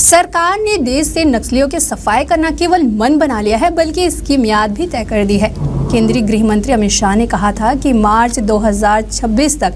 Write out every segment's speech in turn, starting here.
सरकार ने देश से नक्सलियों के सफाई का न केवल मन बना लिया है बल्कि इसकी मियाद भी तय कर दी है। केंद्रीय गृह मंत्री अमित शाह ने कहा था कि मार्च 2026 तक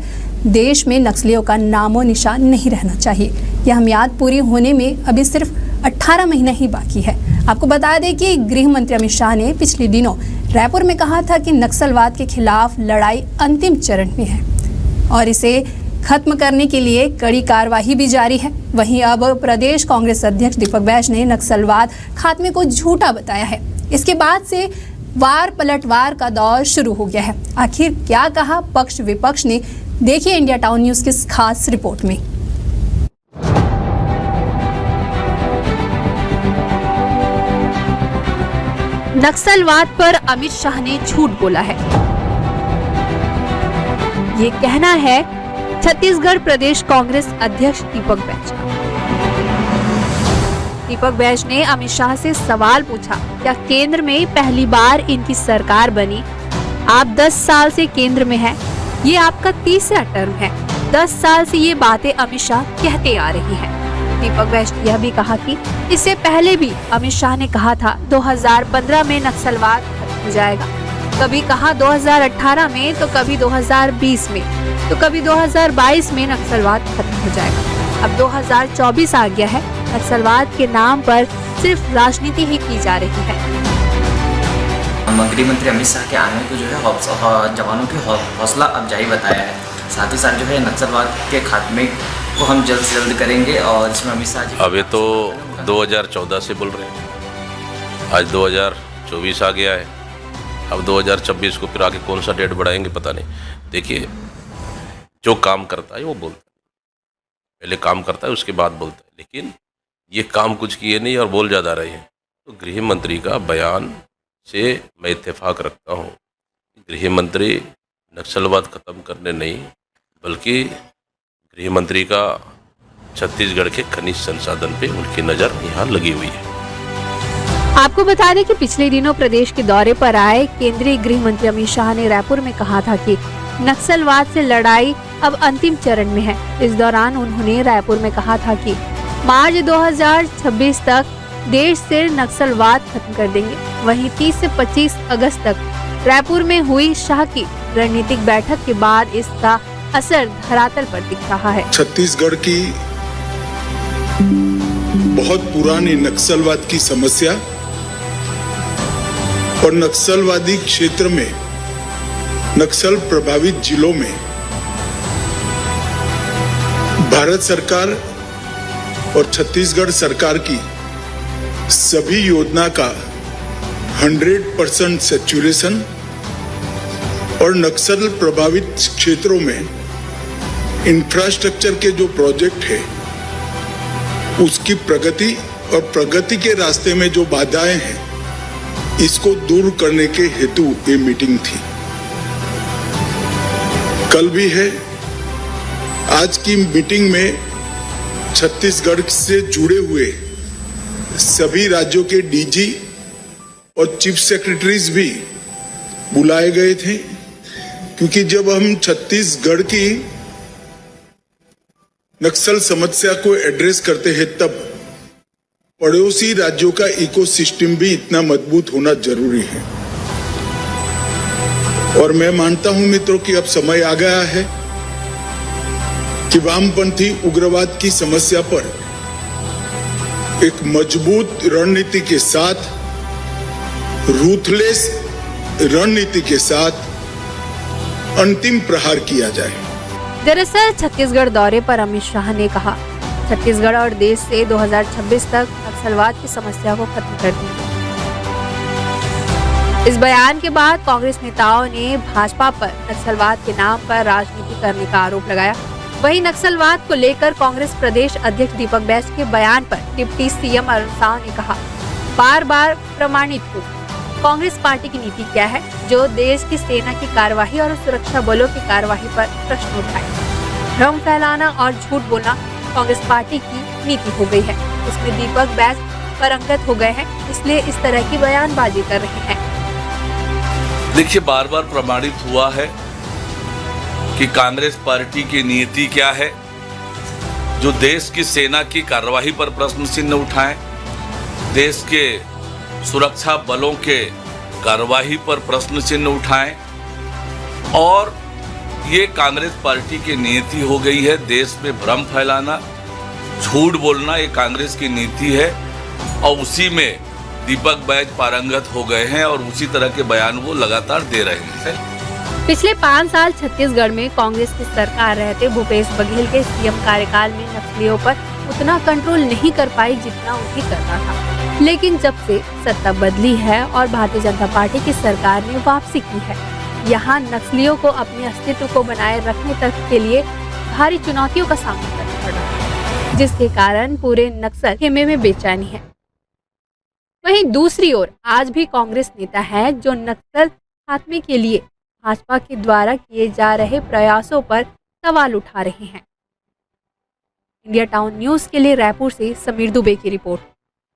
देश में नक्सलियों का नामो निशान नहीं रहना चाहिए। यह मियाद पूरी होने में अभी सिर्फ 18 महीने ही बाकी है। आपको बता दें कि गृह मंत्री अमित शाह ने पिछले दिनों रायपुर में कहा था कि नक्सलवाद के खिलाफ लड़ाई अंतिम चरण में है और इसे खत्म करने के लिए कड़ी कार्रवाई भी जारी है। वहीं अब प्रदेश कांग्रेस अध्यक्ष दीपक बैज ने नक्सलवाद खात्मे को झूठा बताया है। इसके बाद से वार पलटवार का दौर शुरू हो गया है। आखिर क्या कहा पक्ष विपक्ष ने, देखिए इंडिया टाउन न्यूज की खास रिपोर्ट में। नक्सलवाद पर अमित शाह ने झूठ बोला है, ये कहना है छत्तीसगढ़ प्रदेश कांग्रेस अध्यक्ष दीपक बैज। दीपक बैज ने अमित शाह से सवाल पूछा, क्या केंद्र में पहली बार इनकी सरकार बनी? आप 10 साल से केंद्र में हैं, ये आपका 30वां टर्म है। 10 साल से ये बातें अमित शाह कहते आ रही हैं। दीपक बैज ने यह भी कहा कि इससे पहले भी अमित शाह ने कहा था 2015 में नक्सलवाद खत्म हो जाएगा, कभी कहा 2018 में, तो कभी 2020 में, तो कभी 2022 में नक्सलवाद खत्म हो जाएगा। अब 2024 आ गया है, नक्सलवाद के नाम पर सिर्फ राजनीति ही की जा रही है। गृह मंत्री अमित शाह के आने को जो है जवानों की हौसला अफजाई बताया है। साथ ही साथ जो है नक्सलवाद के खात्मे को हम जल्द से जल्द करेंगे और इसमें अमित शाह जी अब ये तो 2014 से बोल रहे हैं, आज 2024 आ गया है। अब 2026 को फिर आगे कौन सा डेट बढ़ाएंगे पता नहीं। देखिए, जो काम करता है वो बोलता है, पहले काम करता है उसके बाद बोलता है, लेकिन ये काम कुछ किए नहीं और बोल ज़्यादा रहे हैं। तो गृह मंत्री का बयान से मैं इत्तेफाक रखता हूँ। गृह मंत्री नक्सलवाद ख़त्म करने नहीं बल्कि गृह मंत्री का छत्तीसगढ़ के खनिज संसाधन पे उनकी नज़र यहाँ लगी हुई है। आपको बता दें कि पिछले दिनों प्रदेश के दौरे पर आए केंद्रीय गृह मंत्री अमित शाह ने रायपुर में कहा था कि नक्सलवाद से लड़ाई अब अंतिम चरण में है। इस दौरान उन्होंने रायपुर में कहा था कि मार्च 2026 तक देश से नक्सलवाद खत्म कर देंगे। वहीं 30 से 25 अगस्त तक रायपुर में हुई शाह की रणनीतिक बैठक के बाद इसका असर धरातल पर दिख रहा है। छत्तीसगढ़ की बहुत पुरानी नक्सलवाद की समस्या और नक्सलवादी क्षेत्र में नक्सल प्रभावित जिलों में भारत सरकार और छत्तीसगढ़ सरकार की सभी योजना का 100% सैचुरेशन और नक्सल प्रभावित क्षेत्रों में इंफ्रास्ट्रक्चर के जो प्रोजेक्ट है उसकी प्रगति और प्रगति के रास्ते में जो बाधाएं हैं इसको दूर करने के हेतु ये मीटिंग थी। कल भी है। आज की मीटिंग में छत्तीसगढ़ से जुड़े हुए सभी राज्यों के डीजी और चीफ सेक्रेटरीज भी बुलाए गए थे, क्योंकि जब हम छत्तीसगढ़ की नक्सल समस्या को एड्रेस करते हैं तब पड़ोसी राज्यों का इकोसिस्टम भी इतना मजबूत होना जरूरी है। और मैं मानता हूं मित्रों कि अब समय आ गया है कि वामपंथी उग्रवाद की समस्या पर एक मजबूत रणनीति के साथ, रूथलेस रणनीति के साथ अंतिम प्रहार किया जाए। दरअसल छत्तीसगढ़ दौरे पर अमित शाह ने कहा, छत्तीसगढ़ और देश से 2026 तक नक्सलवाद की समस्या को खत्म कर देंगे। इस बयान के बाद कांग्रेस नेताओं ने भाजपा पर नक्सलवाद के नाम पर राजनीति करने का आरोप लगाया। वहीं नक्सलवाद को लेकर कांग्रेस प्रदेश अध्यक्ष दीपक बैज के बयान पर डिप्टी सीएम अरुण साव ने कहा, बार बार प्रमाणित हो कांग्रेस पार्टी की नीति क्या है, जो देश की सेना की कार्यवाही और सुरक्षा बलों की कार्यवाही पर प्रश्न उठाए। भ्रम फैलाना और झूठ बोलना कांग्रेस पार्टी की नीति हो गई है। इसमें दीपक बैज पारंगत हो गए हैं, इसलिए इस तरह की बयानबाजी कर रहे हैं। देखिए, बार बार प्रमाणित हुआ है कि कांग्रेस पार्टी की नीति क्या है। जो देश की सेना की कार्यवाही पर प्रश्न चिन्ह उठाएं, देश के सुरक्षा बलों के कार्यवाही पर प्रश्न चिन्ह उठाएं। और ये कांग्रेस पार्टी की नीति हो गई है, देश में भ्रम फैलाना, झूठ बोलना, ये कांग्रेस की नीति है। और उसी में दीपक बैज पारंगत हो गए हैं और उसी तरह के बयान वो लगातार दे रहे हैं। पिछले 5 साल छत्तीसगढ़ में कांग्रेस की सरकार रहते भूपेश बघेल के सीएम कार्यकाल में नक्सलियों पर उतना कंट्रोल नहीं कर पाई जितना उनकी करना था। लेकिन जब से सत्ता बदली है और भारतीय जनता पार्टी की सरकार ने वापसी की है, यहाँ नक्सलियों को अपने अस्तित्व को बनाए रखने तक के लिए भारी चुनौतियों का सामना करना पड़ रहा है, जिसके कारण पूरे नक्सल खेमे में बेचैनी है। वहीं दूसरी ओर आज भी कांग्रेस नेता है जो नक्सल खात्मे के लिए भाजपा के द्वारा किए जा रहे प्रयासों पर सवाल उठा रहे हैं। इंडिया टाउन न्यूज़ के लिए रायपुर से समीर दुबे की रिपोर्ट।